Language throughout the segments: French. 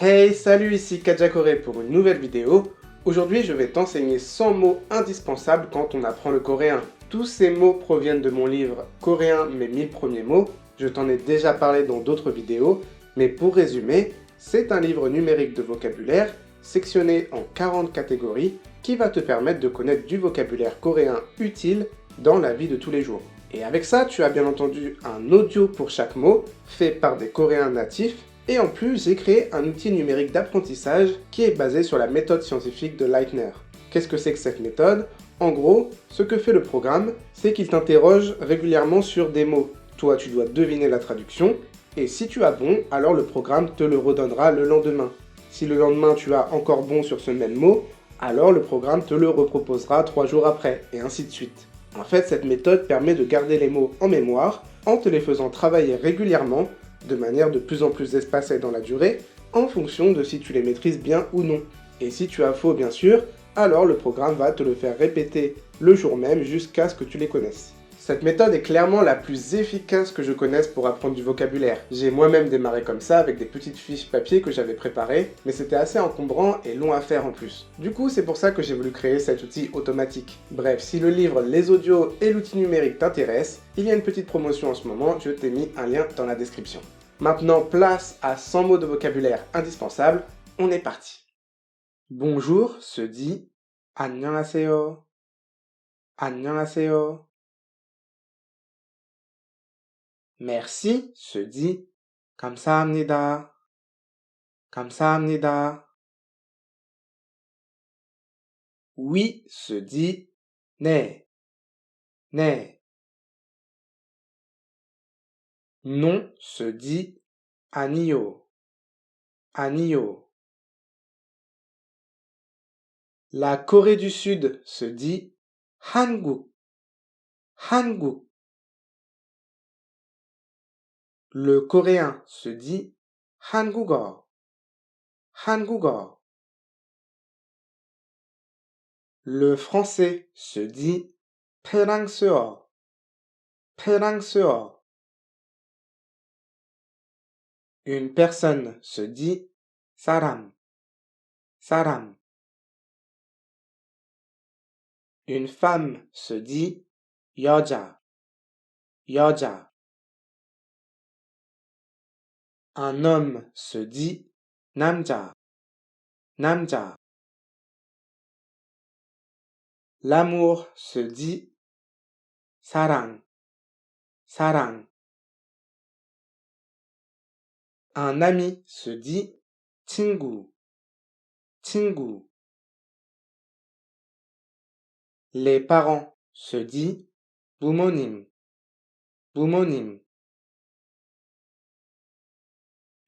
Hey, salut, ici Kajakore pour une nouvelle vidéo. Aujourd'hui, je vais t'enseigner 100 mots indispensables quand on apprend le coréen. Tous ces mots proviennent de mon livre Coréen mes 1000 premiers mots. Je t'en ai déjà parlé dans d'autres vidéos, mais pour résumer, c'est un livre numérique de vocabulaire sectionné en 40 catégories qui va te permettre de connaître du vocabulaire coréen utile dans la vie de tous les jours. Et avec ça, tu as bien entendu un audio pour chaque mot, fait par des Coréens natifs, et en plus, j'ai créé un outil numérique d'apprentissage qui est basé sur la méthode scientifique de Leitner. Qu'est-ce que c'est que cette méthode? En gros, ce que fait le programme, c'est qu'il t'interroge régulièrement sur des mots. Toi, tu dois deviner la traduction, et si tu as bon, alors le programme te le redonnera le lendemain. Si le lendemain tu as encore bon sur ce même mot, alors le programme te le reproposera 3 jours après, et ainsi de suite. En fait, cette méthode permet de garder les mots en mémoire en te les faisant travailler régulièrement de manière de plus en plus espacée dans la durée, en fonction de si tu les maîtrises bien ou non. Et si tu as faux bien sûr, alors le programme va te le faire répéter le jour même jusqu'à ce que tu les connaisses. Cette méthode est clairement la plus efficace que je connaisse pour apprendre du vocabulaire. J'ai moi-même démarré comme ça avec des petites fiches papier que j'avais préparées, mais c'était assez encombrant et long à faire en plus. Du coup, c'est pour ça que j'ai voulu créer cet outil automatique. Bref, si le livre, les audios et l'outil numérique t'intéressent, il y a une petite promotion en ce moment, je t'ai mis un lien dans la description. Maintenant, place à 100 mots de vocabulaire indispensables, on est parti. Bonjour se dit 안녕하세요. 안녕하세요. Merci se dit 감사합니다. 감사합니다. Oui se dit 네. 네. Non se dit 아니요. 아니요. La Corée du Sud se dit 한국. 한국. Le coréen se dit 한국어. 한국어. Le français se dit 프랑스어. 프랑스어. Une personne se dit 사람. 사람. Une femme se dit 여자. 여자. Un homme se dit 남자. 남자. L'amour se dit 사랑. 사랑. Un ami se dit 친구. 친구. Les parents se dit 부모님. 부모님.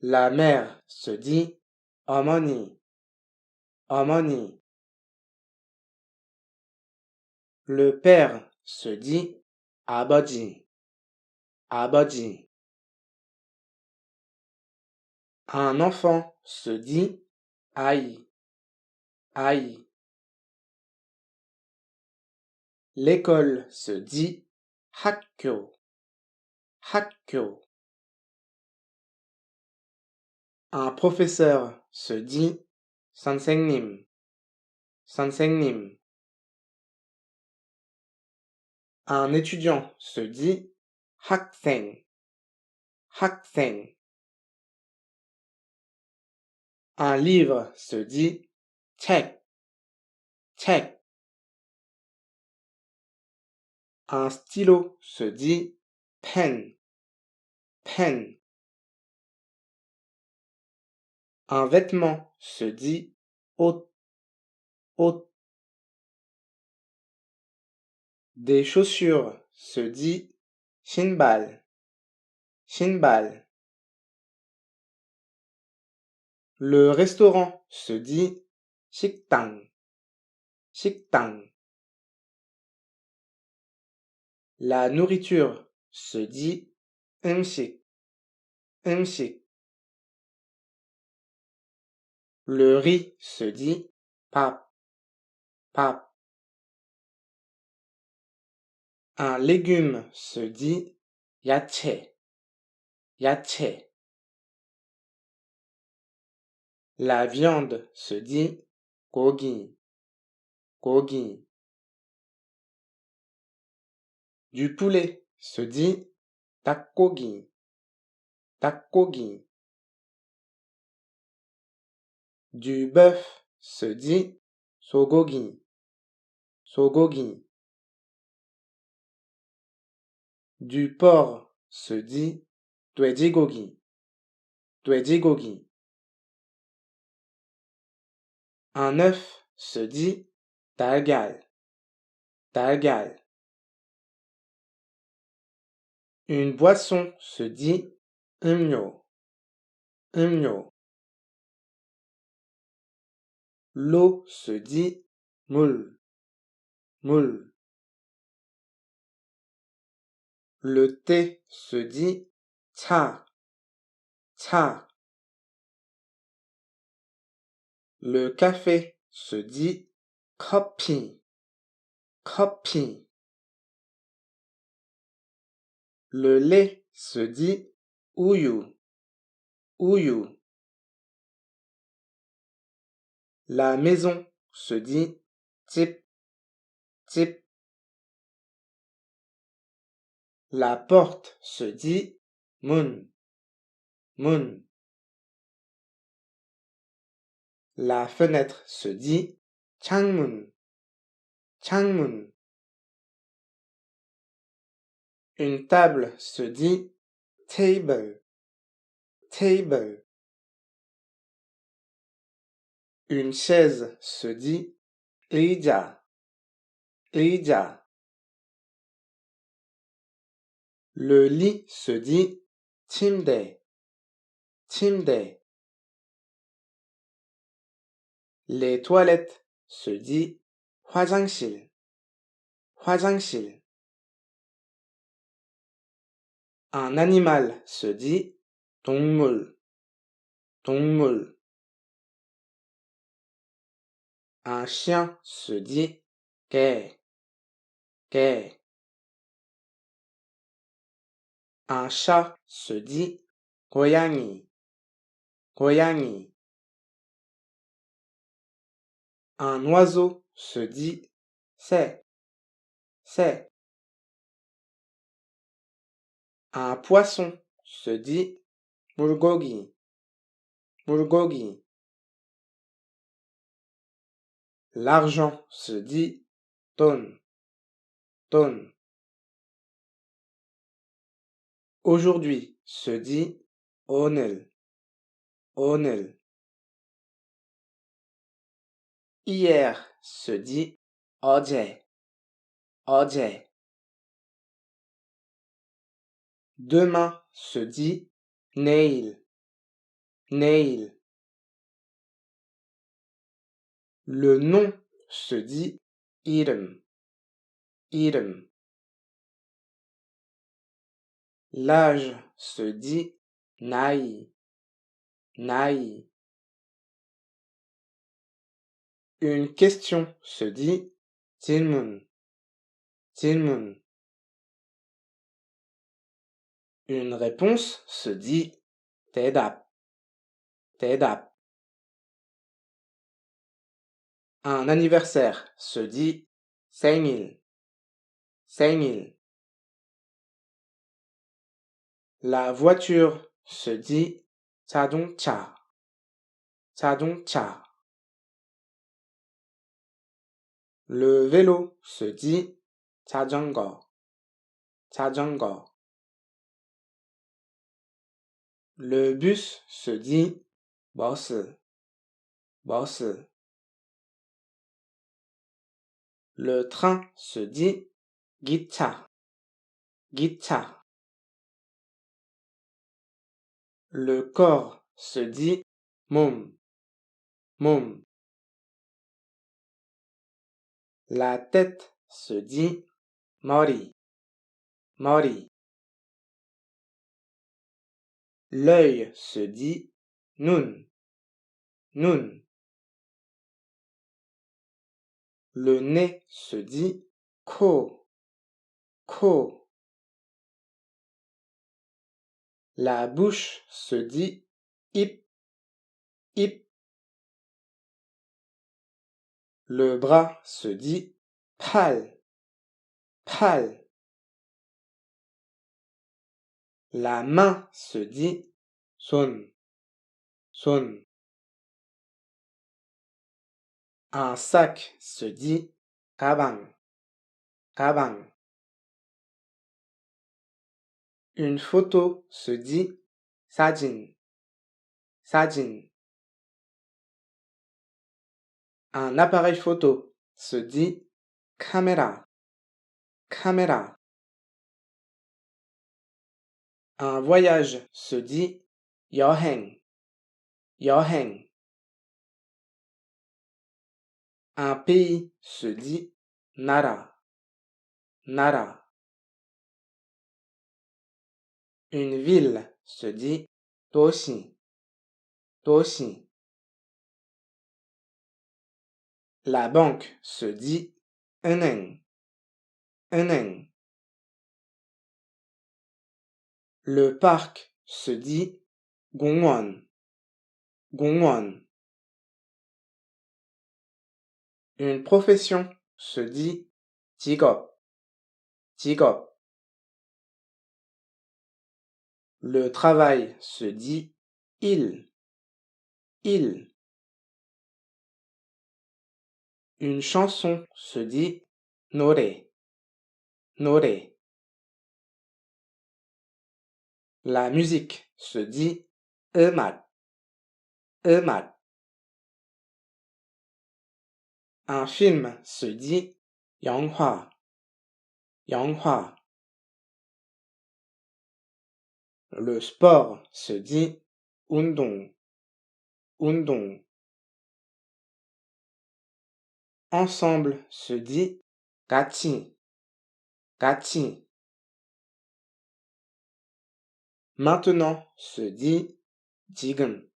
La mère se dit 어머니. 어머니. Le père se dit 아버지. 아버지. Un enfant se dit 아이. 아이. L'école se dit 학교. 학교. Un professeur se dit 선생님. 선생님. Un étudiant se dit 학생. 학생. Un livre se dit 책. 책. Un stylo se dit pen. pen. Un vêtement se dit 옷. 옷. Des chaussures se dit 신발. 신발. Le restaurant se dit 식당. 식당. La nourriture se dit 음식. 음식. Le riz se dit 밥. 밥. Un légume se dit 야채. 야채. La viande se dit 고기, 고기. Du poulet se dit 닭고기, 닭고기. Du bœuf se dit 소고기, 소고기. Du porc se dit 돼지고기, 돼지고기. Un œuf se dit 달걀, 달걀. Une boisson se dit 음료, 음료. L'eau se dit 물, 물. Le thé se dit 차, 차. Le café se dit 커피, 커피. Le lait se dit 우유, 우유. La maison se dit 집, 집. La porte se dit 문, 문. La fenêtre se dit 창문, 창문. Une table se dit table, table. Une chaise se dit 의자, 의자. Le lit se dit 침대, 침대. Les toilettes se dit 화장실, 화장실. Un animal se dit 동물, 동물. Un chien se dit 개, 개. Un chat se dit 고양이, 고양이. Un oiseau se dit 새, 새. Un poisson se dit 물고기, 물고기. L'argent se dit 돈, 돈. Aujourd'hui se dit 오늘, 오늘. Hier se dit 어제, 어제. Demain se dit 내일, 내일. Le nom se dit 이름, 이름. L'âge se dit 나이, 나이. Une question se dit 질문, 질문. Une réponse se dit 대답, 대답. Un anniversaire se dit 생일, 생일. La voiture se dit 자동차, 자동차. Le vélo se dit 자전거, 자전거. Le bus se dit 버스, 버스. Le train se dit 기차, 기차. Le corps se dit 몸, 몸. La tête se dit 머리, 머리. L'œil se dit 눈, 눈. Le nez se dit 코, 코. La bouche se dit 입, 입. Le bras se dit 팔, 팔. La main se dit 손, 손. Un sac se dit 가방, 가방. Une photo se dit 사진, 사진. Un appareil photo se dit caméra, caméra. Un voyage se dit 여행, 여행. Un pays se dit 나라, 나라. Une ville se dit 도시, 도시. La banque se dit 은행, 은행. Le parc se dit 공원, 공원. Une profession se dit 직업, 직업. Le travail se dit 일, 일. Une chanson se dit 노래, 노래. La musique se dit 음악, 음악. Un film se dit 영화, 영화. Le sport se dit 운동, 운동. Ensemble se dit 같이, 같이. Maintenant se dit 지금,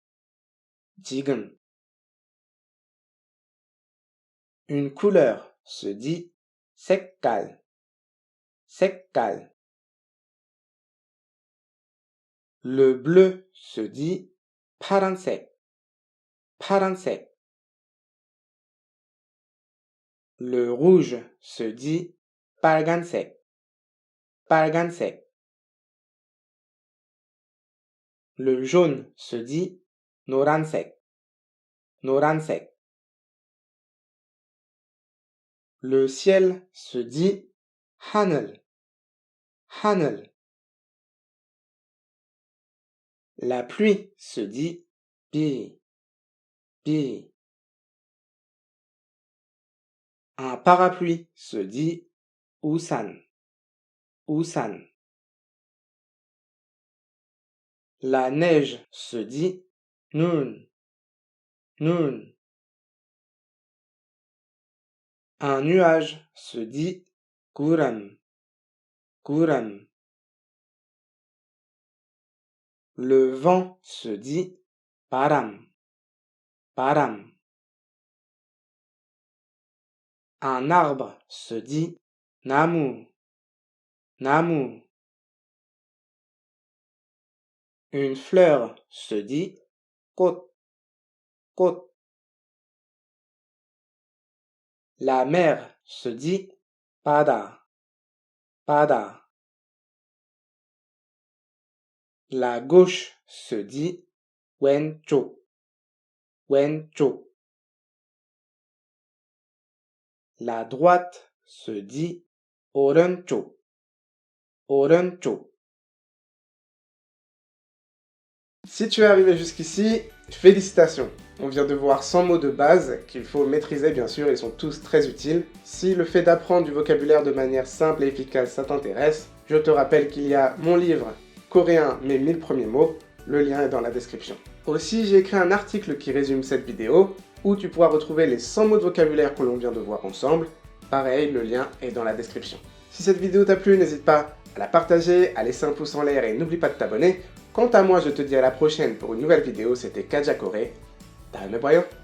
지금. Une couleur se dit 색깔, 색깔. Le bleu se dit 파란색, 파란색. Le rouge se dit 빨간색, 빨간색. Le jaune se dit 노란색, 노란색. Le ciel se dit 하늘, 하늘. La pluie se dit 비, 비. Un parapluie se dit 우산, 우산. La neige se dit 눈, 눈. Un nuage se dit 구름, 구름. Le vent se dit 바람, 바람. Un arbre se dit 나무, 나무. Une fleur se dit 꽃, 꽃. La mer se dit 바다, 바다. La gauche se dit 왼쪽, 왼쪽. La droite se dit 오른쪽, 오른쪽. Si tu es arrivé jusqu'ici, félicitations! On vient de voir 100 mots de base qu'il faut maîtriser bien sûr, ils sont tous très utiles. Si le fait d'apprendre du vocabulaire de manière simple et efficace ça t'intéresse, je te rappelle qu'il y a mon livre coréen mes 1000 premiers mots, le lien est dans la description. Aussi j'ai écrit un article qui résume cette vidéo, où tu pourras retrouver les 100 mots de vocabulaire que l'on vient de voir ensemble. Pareil, le lien est dans la description. Si cette vidéo t'a plu, n'hésite pas à la partager, à laisser un pouce en l'air et n'oublie pas de t'abonner. Quant à moi, je te dis à la prochaine pour une nouvelle vidéo, c'était Kaja Corée. 다음에 봐요.